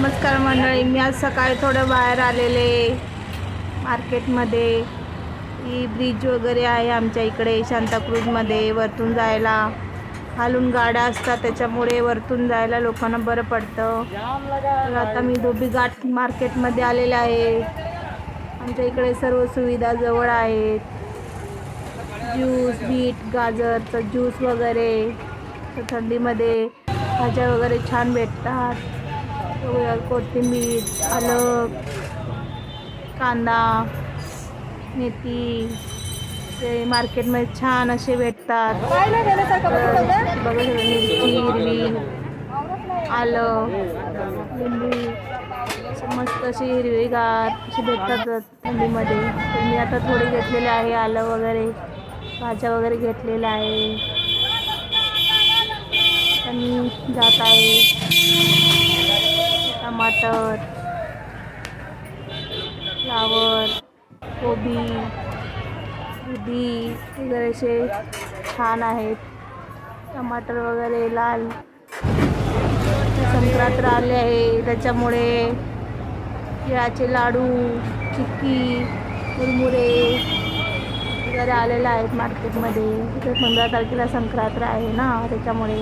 नमस्कार मंडळी, मी आज सकाळी थोडं बाहेर आलेले मार्केटमध्ये. ही ब्रिज वगैरे आहे आमच्या इकडे सांताक्रूजमध्ये. वरतून जायला खालून गाड्या असतात, त्याच्यामुळे वरतून जायला लोकांना बरं पडतं. तर आता मी धोबी घाट मार्केटमध्ये आलेले आहे. आमच्या इकडे सर्व सुविधा जवळ आहेत. ज्यूस, बीट, गाजरचा ज्यूस वगैरे, तर थंडीमध्ये भाज्या वगैरे छान भेटतात. कोथिंबीर, आलं, कांदा, मेथी ते मार्केटमध्ये छान असे भेटतात. बघा मिरची हिरवी, आलं, लिंबू मस्त अशी हिरवीगार अशी भेटतात थंडीमध्ये. तर मी आता थोडे घेतलेले आहे, आलं वगैरे, भाज्या वगैरे घेतलेल्या आहे. आणि जात आहे. टमाटर, फ्लावर, कोबी, दुधी वगैरे असे छान आहेत. टमाटर वगैरे लाल. संक्रांत आले आहे, त्याच्यामुळे तिळाचे लाडू, चिक्की, मुरमुरे वगैरे आलेले आहेत मार्केटमध्ये. 15 तारखेला संक्रांत आहे ना, त्याच्यामुळे